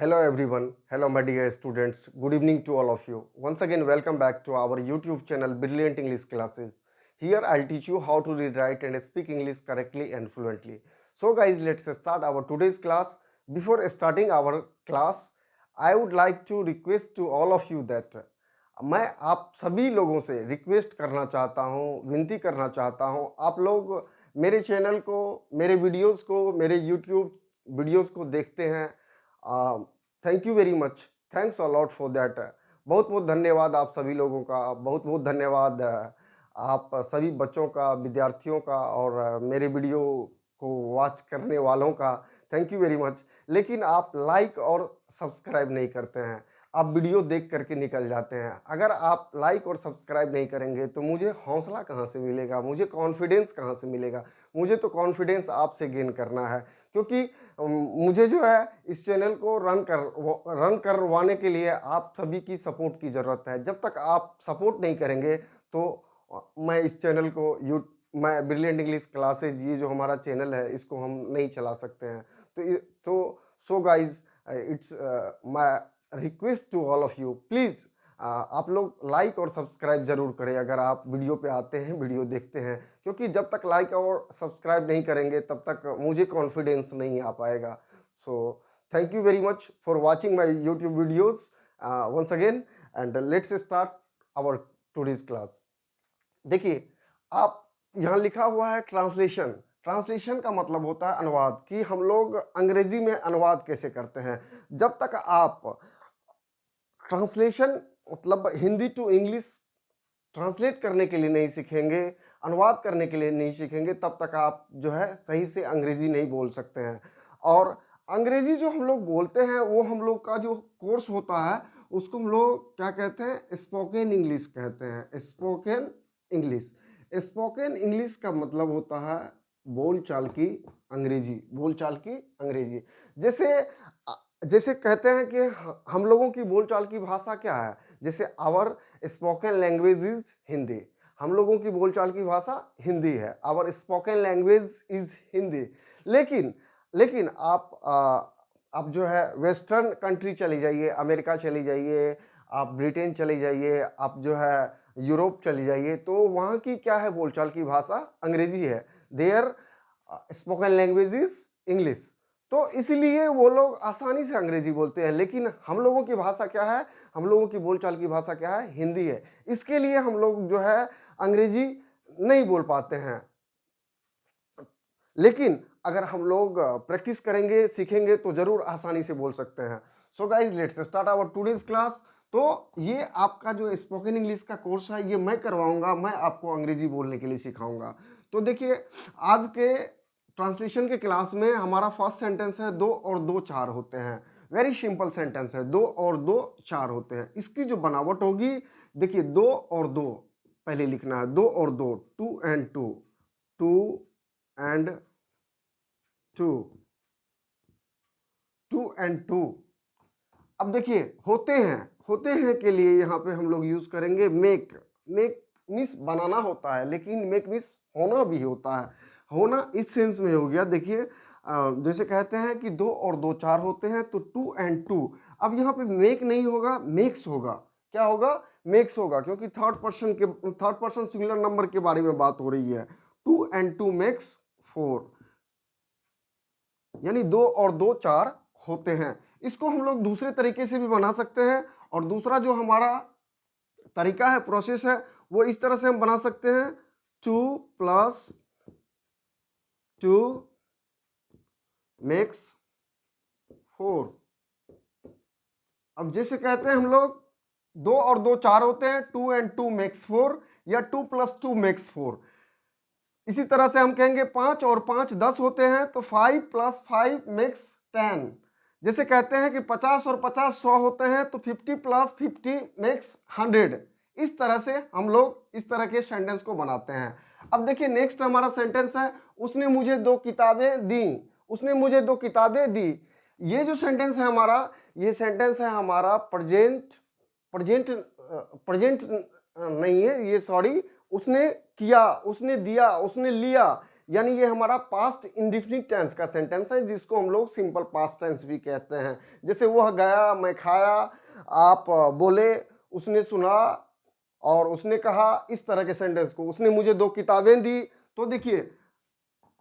Hello everyone. Hello my dear students. Good evening to all of you. Once again welcome back to our YouTube channel Brilliant English Classes. Here I'll teach you how to read, write and speak English correctly and fluently. So guys, let's start our today's class. Before starting our class, I would like to request to all of you that मैं आप सभी लोगों से request करना चाहता हूँ, विनती करना चाहता हूँ, आप लोग मेरे चैनल को, मेरे वीडियोस को, मेरे यूट्यूब वीडियोस को देखते हैं। Thank you very much, thanks a lot for that. बहुत बहुत धन्यवाद आप सभी लोगों का, बहुत बहुत धन्यवाद आप सभी बच्चों का, विद्यार्थियों का और मेरे वीडियो को वॉच करने वालों का थैंक यू वेरी मच। लेकिन आप लाइक और सब्सक्राइब नहीं करते हैं, आप वीडियो देख करके निकल जाते हैं। अगर आप लाइक और सब्सक्राइब नहीं करेंगे तो मुझे हौसला कहाँ से मिलेगा, मुझे कॉन्फिडेंस कहाँ से मिलेगा। मुझे तो कॉन्फिडेंस आपसे गेन करना है, क्योंकि मुझे जो है इस चैनल को रन करवाने के लिए आप सभी की सपोर्ट की ज़रूरत है। जब तक आप सपोर्ट नहीं करेंगे तो मैं इस चैनल को मैं ब्रिलियंट इंग्लिश क्लासेज, ये जो हमारा चैनल है, इसको हम नहीं चला सकते हैं। तो so guys, it's my request to all of you, please आप लोग लाइक और सब्सक्राइब जरूर करें अगर आप वीडियो पे आते हैं, वीडियो देखते हैं, क्योंकि जब तक लाइक और सब्सक्राइब नहीं करेंगे तब तक मुझे कॉन्फिडेंस नहीं आ पाएगा। So thank you very much for watching my YouTube videos once again and let's start our today's class. देखिए, आप यहाँ लिखा हुआ है ट्रांसलेशन। ट्रांसलेशन का मतलब होता है अनुवाद, कि हम लोग अंग्रेजी में अनुवाद कैसे करते हैं। जब तक आप ट्रांसलेशन मतलब हिंदी टू इंग्लिश ट्रांसलेट करने के लिए नहीं सीखेंगे, अनुवाद करने के लिए नहीं सीखेंगे, तब तक आप जो है सही से अंग्रेजी नहीं बोल सकते हैं। और अंग्रेजी जो हम लोग बोलते हैं वो हम लोग का जो कोर्स होता है उसको हम लोग क्या कहते हैं, स्पोकन इंग्लिश कहते हैं। स्पोकन इंग्लिश, स्पोकन इंग्लिश का मतलब होता है बोलचाल की अंग्रेजी, बोलचाल की अंग्रेजी। जैसे जैसे कहते हैं कि हम लोगों की बोलचाल की भाषा क्या है, जैसे our spoken language is Hindi, हम लोगों की बोलचाल की भाषा हिंदी है, our spoken language is Hindi. लेकिन लेकिन आप जो है वेस्टर्न कंट्री चली जाइए, अमेरिका चली जाइए, आप ब्रिटेन चली जाइए, आप जो है यूरोप चली जाइए, तो वहाँ की क्या है बोलचाल की भाषा, अंग्रेजी है। Their spoken language is English. तो इसलिए वो लोग आसानी से अंग्रेजी बोलते हैं। लेकिन हम लोगों की भाषा क्या है, हम लोगों की बोलचाल की भाषा क्या है, हिंदी है। इसके लिए हम लोग जो है अंग्रेजी नहीं बोल पाते हैं। लेकिन अगर हम लोग प्रैक्टिस करेंगे, सीखेंगे, तो जरूर आसानी से बोल सकते हैं। So guys, let's start our today's class. तो ये आपका जो स्पोकन इंग्लिश का कोर्स है, ये मैं करवाऊंगा, मैं आपको अंग्रेजी बोलने के लिए सिखाऊंगा। तो देखिए, आज के ट्रांसलेशन के क्लास में हमारा फर्स्ट सेंटेंस है, दो और दो चार होते हैं। वेरी सिंपल सेंटेंस है, दो और दो चार होते हैं। इसकी जो बनावट होगी, देखिए, दो और दो पहले लिखना है, दो और दो, two and two, two and two, two and two. अब देखिए, होते हैं के लिए यहाँ पे हम लोग यूज करेंगे मेक। मेक मीन्स बनाना होता है, लेकिन मेक मीन्स होना भी होता है। होना इस सेंस में हो गया। देखिए, जैसे कहते हैं कि दो और दो चार होते हैं, तो टू एंड टू। अब यहाँ पे मेक नहीं होगा, मेक्स होगा। क्या होगा, मेक्स होगा, क्योंकि थर्ड पर्सन सिंगुलर नंबर के बारे में बात हो रही है। Two and two makes four, यानी दो और दो चार होते हैं। इसको हम लोग दूसरे तरीके से भी बना सकते हैं, और दूसरा जो हमारा तरीका है, प्रोसेस है, वो इस तरह से हम बना सकते हैं, to plus two makes four. अब जैसे कहते हैं हम लोग, दो और दो चार होते हैं, two and two makes four, या two plus two makes four. इसी तरह से हम कहेंगे पांच और पांच 10 होते हैं, तो 5 प्लस 5 मेक्स 10। जैसे कहते हैं कि 50 और 50 100 होते हैं, तो 50 प्लस 50 मेक्स 100। इस तरह से हम लोग इस तरह के सेंटेंस को बनाते हैं। अब देखिए, नेक्स्ट हमारा सेंटेंस है, उसने मुझे दो किताबें दी, उसने मुझे दो किताबें दी। ये जो सेंटेंस है हमारा, ये सेंटेंस है हमारा प्रेजेंट प्रेजेंट प्रेजेंट नहीं है ये, सॉरी। उसने किया, उसने दिया, उसने लिया, यानी ये हमारा पास्ट इंडेफिनिट टेंस का सेंटेंस है, जिसको हम लोग सिंपल पास्ट टेंस भी कहते हैं। जैसे वह गया, मैं खाया, आप बोले, उसने सुना और उसने कहा, इस तरह के सेंटेंस को, उसने मुझे 2 किताबें दी। तो देखिए,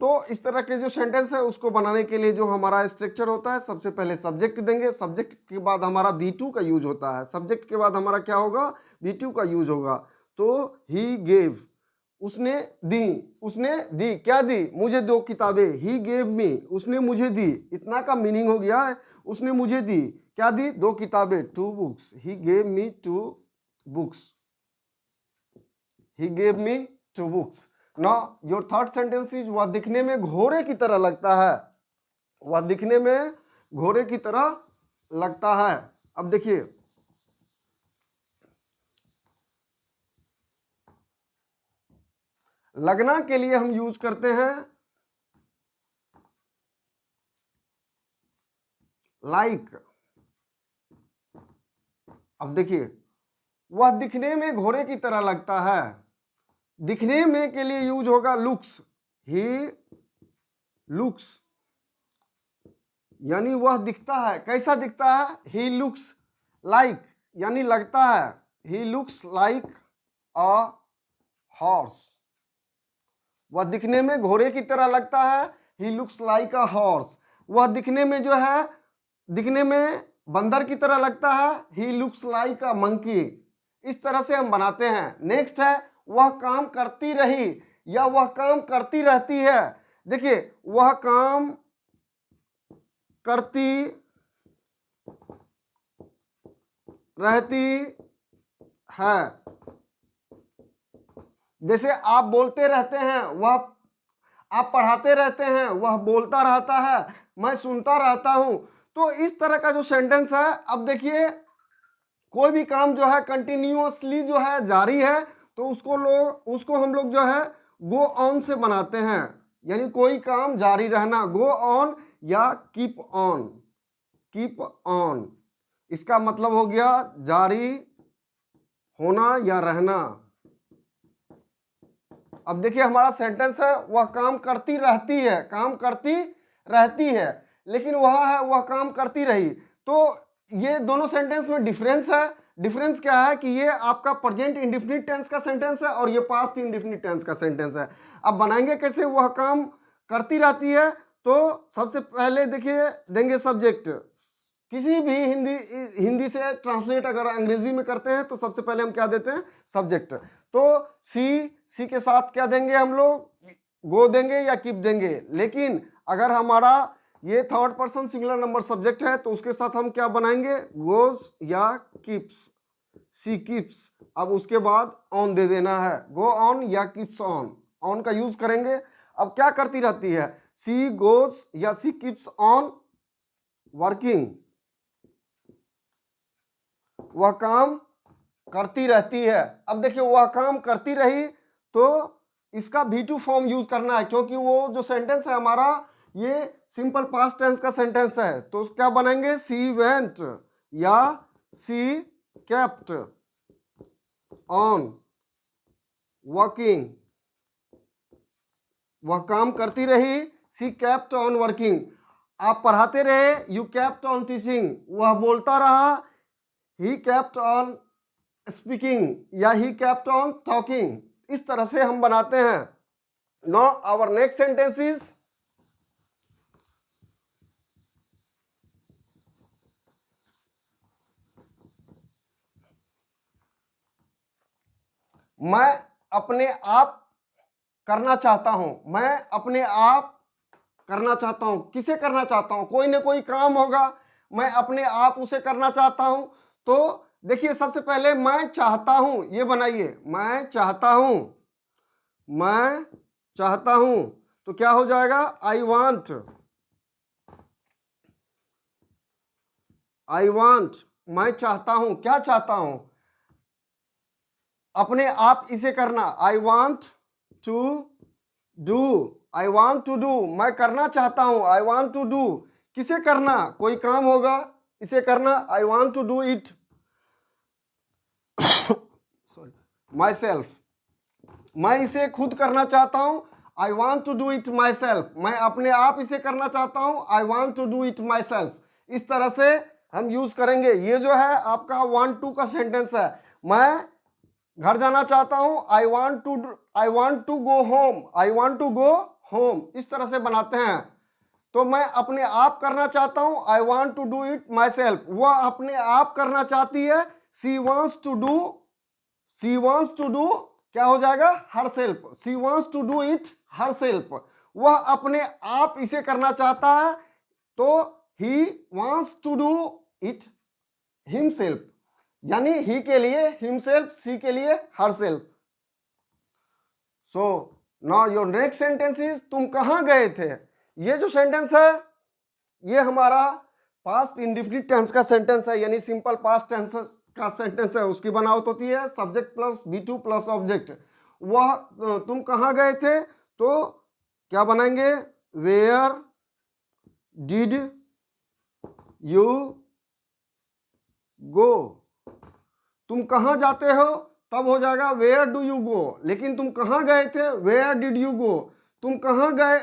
तो इस तरह के जो सेंटेंस है उसको बनाने के लिए जो हमारा स्ट्रक्चर होता है, सबसे पहले सब्जेक्ट देंगे, सब्जेक्ट के बाद हमारा V2 का यूज होता है, सब्जेक्ट के बाद हमारा क्या होगा, V2 का यूज होगा। तो ही गेव, उसने दी, उसने दी, क्या दी, मुझे 2 किताबें, ही गेव मी, उसने मुझे दी, इतना का मीनिंग हो गया है, उसने मुझे दी, क्या दी, 2 किताबें, 2 books, he gave me 2 books, he gave me 2 books. Now your third sentence is, वह दिखने में घोड़े की तरह लगता है, वह दिखने में घोड़े की तरह लगता है। अब देखिए, लगना के लिए हम यूज करते हैं लाइक। अब देखिए, वह दिखने में घोड़े की तरह लगता है, दिखने में के लिए यूज होगा लुक्स, ही लुक्स, यानी वह दिखता है, कैसा दिखता है, ही लुक्स लाइक, यानी लगता है, he looks like a horse, वह दिखने में घोड़े की तरह लगता है, he looks like a horse, वह दिखने में जो है, दिखने में बंदर की तरह लगता है, he looks like a monkey. इस तरह से हम बनाते हैं। नेक्स्ट है, वह काम करती रही या वह काम करती रहती है। देखिए, वह काम करती रहती है, जैसे आप बोलते रहते हैं, वह, आप पढ़ाते रहते हैं, वह बोलता रहता है, मैं सुनता रहता हूं। तो इस तरह का जो सेंटेंस है, अब देखिए, कोई भी काम जो है कंटिन्यूअसली जो है जारी है, तो उसको हम लोग जो है गो ऑन से बनाते हैं, यानी कोई काम जारी रहना, गो ऑन या कीप ऑन, कीप ऑन, इसका मतलब हो गया जारी होना या रहना। अब देखिए, हमारा सेंटेंस है, वह काम करती रहती है, काम करती रहती है, लेकिन वह है, वह काम करती रही। तो ये दोनों सेंटेंस में डिफरेंस है। डिफरेंस क्या है कि ये आपका प्रेजेंट इंडेफिनिट टेंस का सेंटेंस है और ये पास्ट इंडेफिनिट टेंस का सेंटेंस है। अब बनाएंगे कैसे, वह काम करती रहती है, तो सबसे पहले देखिए, देंगे सब्जेक्ट। किसी भी हिंदी से ट्रांसलेट अगर अंग्रेजी में करते हैं तो सबसे पहले हम क्या देते हैं, सब्जेक्ट। तो सी के साथ क्या देंगे हम लोग, गो देंगे या कीप देंगे। लेकिन अगर हमारा ये third person singular number subject है तो उसके साथ हम क्या बनाएंगे, गोज या कीप्स, सी कीप्स। अब उसके बाद ऑन दे देना है, गो ऑन या कीप्स ऑन, ऑन का यूज करेंगे। अब क्या करती रहती है, सी गोज या सी कीप्स ऑन वर्किंग, वह काम करती रहती है। अब देखिए, वह काम करती रही, तो इसका V2 फॉर्म यूज करना है, क्योंकि वो जो सेंटेंस है हमारा ये सिंपल पास्ट टेंस का सेंटेंस है। तो क्या बनेंगे, सी वेंट या सी केप्ट ऑन वर्किंग, वह काम करती रही, सी केप्ट ऑन वर्किंग। आप पढ़ाते रहे, यू केप्ट ऑन टीचिंग, वह बोलता रहा, ही केप्ट ऑन स्पीकिंग या ही केप्ट ऑन टॉकिंग। इस तरह से हम बनाते हैं। Now our next sentence is, मैं अपने आप करना चाहता हूं, मैं अपने आप करना चाहता हूं, किसे करना चाहता हूं, कोई ना कोई काम होगा, मैं अपने आप उसे करना चाहता हूं। तो देखिए, सबसे पहले मैं चाहता हूं, ये बनाइए, मैं चाहता हूं, मैं चाहता हूं, तो क्या हो जाएगा, आई वांट, आई वांट, मैं चाहता हूं, क्या चाहता हूं, अपने आप इसे करना, I want to do, I want to do, मैं करना चाहता हूं, आई वांट टू डू, किसे करना, कोई काम होगा, इसे करना, I want to do it myself, मैं इसे खुद करना चाहता हूं, I want to do it myself, मैं अपने आप इसे करना चाहता हूं, I want to do it myself. इस तरह से हम यूज करेंगे। ये जो है आपका 1-2 का सेंटेंस है। मैं घर जाना चाहता हूं, I want to go home, I want to go home, इस तरह से बनाते हैं। तो मैं अपने आप करना चाहता हूं, I want to do it myself, वह अपने आप करना चाहती है, सी वॉन्ट्स टू डू क्या हो जाएगा, herself, she wants to do it herself, वह अपने आप इसे करना चाहता है, तो he wants to do it himself, यानी ही के लिए हिमसेल्फ, सी के लिए herself. So now your next sentence is तुम कहां गए थे। ये जो सेंटेंस है ये हमारा पास्ट इंडेफिनिट टेंस का सेंटेंस है, यानी सिंपल पास्ट टेंस का सेंटेंस है। उसकी बनावट होती है subject plus V2 plus object. वह तुम कहां गए थे, तो क्या बनाएंगे, वेयर डिड यू गो। तुम कहां जाते हो तब हो जाएगा वेयर डू यू गो, लेकिन तुम कहां गए थे, वेयर डिड यू गो। तुम कहां गए,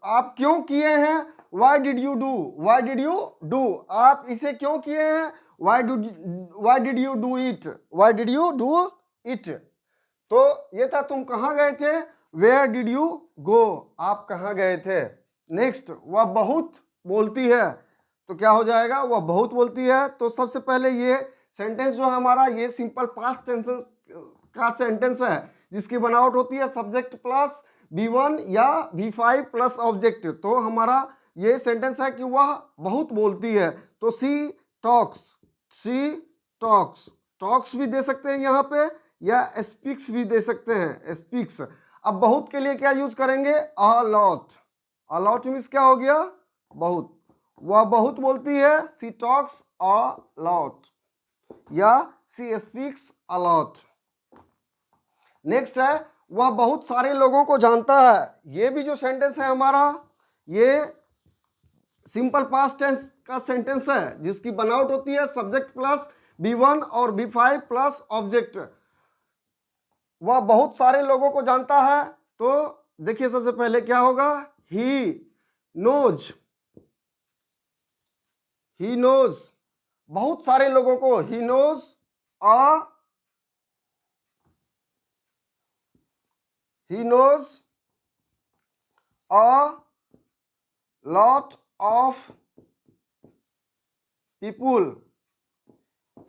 आप क्यों किए हैं, वाई डिड यू डू, आप इसे क्यों किए हैं, why did you do it. तो ये था तुम कहां गए थे, वेयर डिड यू गो, आप कहां गए थे। नेक्स्ट, वह बहुत बोलती है, तो क्या हो जाएगा, वह बहुत बोलती है। तो सबसे पहले ये सेंटेंस जो है हमारा, ये सिंपल पास्ट टेंस का सेंटेंस है, जिसकी बनावट होती है सब्जेक्ट प्लस V1 या V5 प्लस ऑब्जेक्ट। तो हमारा ये सेंटेंस है कि वह बहुत बोलती है, तो सी टॉक्स भी दे सकते हैं यहाँ पे, या स्पीक्स भी दे सकते हैं, स्पीक्स। अब बहुत के लिए क्या यूज करेंगे, अ लॉट मीन्स क्या हो गया, बहुत। वह बहुत बोलती है, सी टॉक्स अ लॉट, या she speaks a lot. Next है, वह बहुत सारे लोगों को जानता है। ये भी जो सेंटेंस है हमारा, ये सिंपल पास्ट टेंस का सेंटेंस है, जिसकी बनावट होती है सब्जेक्ट प्लस V1 और V5 प्लस ऑब्जेक्ट। वह बहुत सारे लोगों को जानता है, तो देखिए सबसे पहले क्या होगा, ही नोज बहुत सारे लोगों को, he knows a lot of people,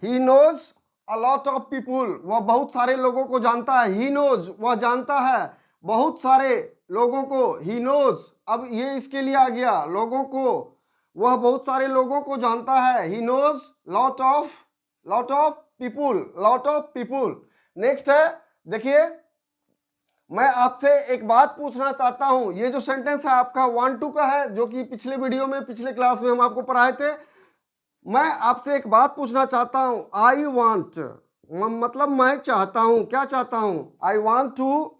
he knows a lot of people, वह बहुत सारे लोगों को जानता है। he knows, वह जानता है बहुत सारे लोगों को, he knows। अब ये इसके लिए आ गया, लोगों को, वह बहुत सारे लोगों को जानता है, he knows lot of people। Next है, देखिए मैं आपसे एक बात पूछना चाहता हूं। ये जो सेंटेंस है आपका 1-2 का है, जो कि पिछले वीडियो में, पिछले क्लास में हम आपको पढ़ाए थे। मैं आपसे एक बात पूछना चाहता हूं, आई वांट, मतलब मैं चाहता हूं, क्या चाहता हूं, I want to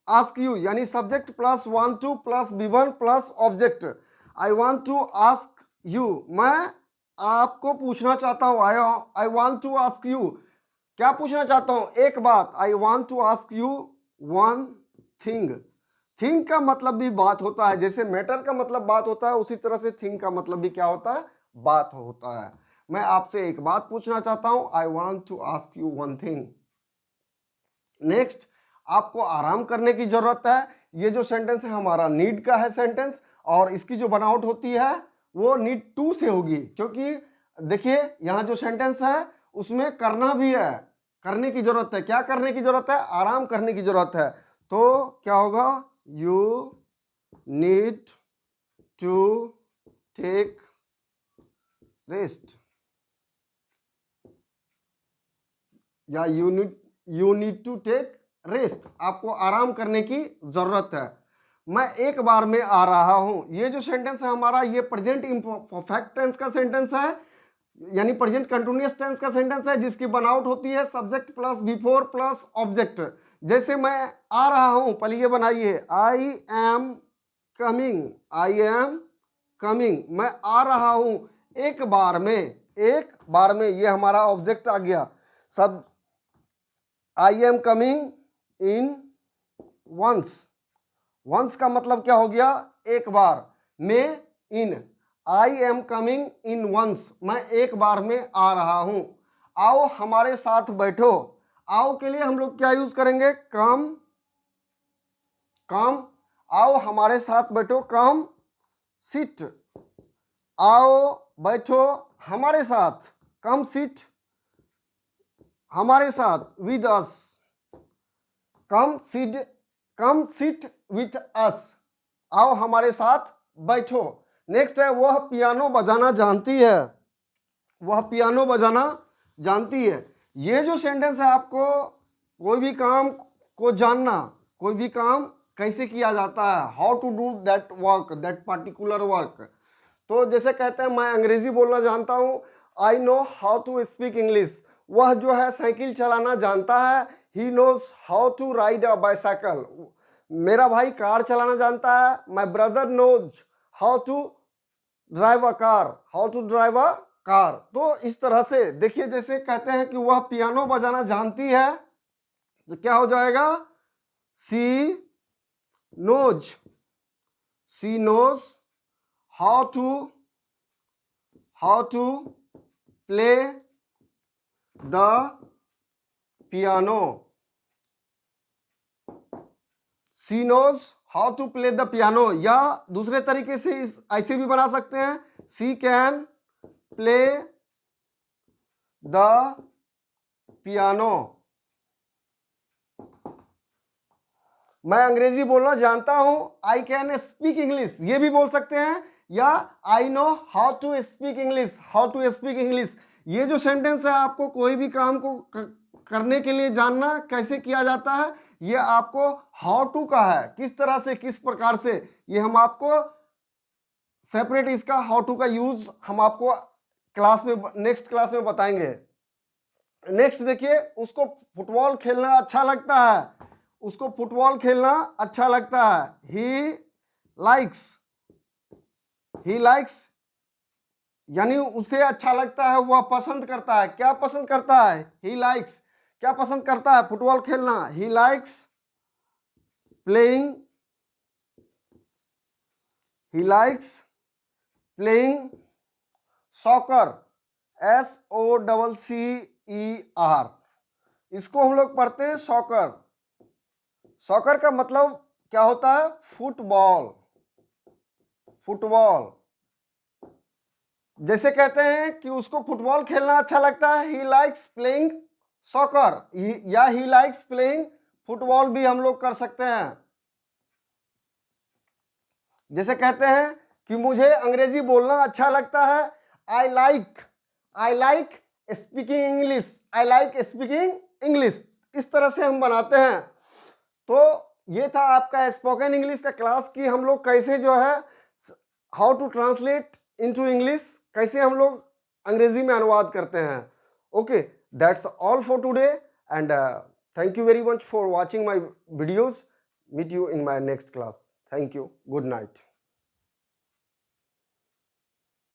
ask you, यानी subject plus 1-2 plus V1 plus object. I want to ask you, मैं आपको पूछना चाहता हूं, I want to ask you, क्या पूछना चाहता हूं, एक बात, I want to ask you one thing का मतलब भी बात होता है, जैसे मैटर का मतलब बात होता है, उसी तरह से थिंग का मतलब भी क्या होता है, बात होता है। मैं आपसे एक बात पूछना चाहता हूं, I want to ask you one thing. Next, आपको आराम करने की जरूरत है। ये जो सेंटेंस है हमारा नीड का है सेंटेंस, और इसकी जो बनावट होती है वो नीड टू से होगी, क्योंकि देखिए यहां जो सेंटेंस है उसमें करना भी है, करने की जरूरत है। क्या करने की जरूरत है, आराम करने की जरूरत है। तो क्या होगा, you need to take rest, या you need to take rest, आपको आराम करने की जरूरत है। मैं एक बार में आ रहा हूं, ये जो सेंटेंस है हमारा, ये प्रेजेंट इम्परफेक्ट टेंस का सेंटेंस है, यानी प्रेजेंट कंटिन्यूअस टेंस का सेंटेंस है, जिसकी बनावट होती है subject plus V4 plus object. जैसे मैं आ रहा हूं, पहले ये बनाइए, आई एम कमिंग, मैं आ रहा हूं एक बार में, एक बार में, ये हमारा ऑब्जेक्ट आ गया। सब I am coming in once, once का मतलब क्या हो गया, एक बार, में इन, I am coming in once, मैं एक बार में आ रहा हूं। आओ हमारे साथ बैठो, आओ के लिए हम लोग क्या यूज करेंगे, कम, कम, आओ हमारे साथ बैठो, कम सिट, आओ बैठो हमारे साथ, कम सिट हमारे साथ, with us, come sit with us, आओ हमारे साथ बैठो। नेक्स्ट है, वह पियानो बजाना जानती है, वह पियानो बजाना जानती है। ये जो सेंटेंस है, आपको कोई भी काम को जानना, कोई भी काम कैसे किया जाता है, how to do that work, that particular work. तो जैसे कहते हैं मैं अंग्रेजी बोलना जानता हूँ, I know how to speak English. वह जो है साइकिल चलाना जानता है, he knows how to ride a bicycle. मेरा भाई कार चलाना जानता है, my brother knows how to drive a car, how to drive a car. तो इस तरह से देखिए, जैसे कहते हैं कि वह पियानो बजाना जानती है, तो क्या हो जाएगा, she knows, she knows how to play the piano, she knows how to play the piano. या दूसरे तरीके से ऐसे भी बना सकते हैं, she can play the piano. मैं अंग्रेजी बोलना जानता हूं, आई कैन स्पीक इंग्लिश, ये भी बोल सकते हैं। या I know how to speak English, how to speak English. ये जो सेंटेंस है, आपको कोई भी काम को करने के लिए जानना कैसे किया जाता है, ये आपको हाउ टू का है, किस तरह से, किस प्रकार से, ये हम आपको सेपरेट इसका हाउ टू का यूज हम आपको क्लास में, नेक्स्ट क्लास में बताएंगे। नेक्स्ट देखिए, उसको फुटबॉल खेलना अच्छा लगता है, उसको फुटबॉल खेलना अच्छा लगता है, ही लाइक्स, यानी उसे अच्छा लगता है, वह पसंद करता है। क्या पसंद करता है, ही लाइक्स, क्या पसंद करता है, फुटबॉल खेलना, he likes playing, he likes playing soccer, SOCCER, इसको हम लोग पढ़ते हैं सॉकर। सॉकर का मतलब क्या होता है, फुटबॉल, फुटबॉल। जैसे कहते हैं कि उसको फुटबॉल खेलना अच्छा लगता है, ही लाइक्स प्लेइंग सॉकर, या ही लाइक्स प्लेइंग फुटबॉल भी हम लोग कर सकते हैं। जैसे कहते हैं कि मुझे अंग्रेजी बोलना अच्छा लगता है, I like speaking English, I like speaking English. इस तरह से हम बनाते हैं। तो ये था आपका स्पोकन इंग्लिश का क्लास, की हम लोग कैसे जो है how to translate into English, कैसे हम लोग अंग्रेजी में अनुवाद करते हैं। Okay, that's all for today, and thank you very much for watching my videos. Meet you in my next class. Thank you, good night.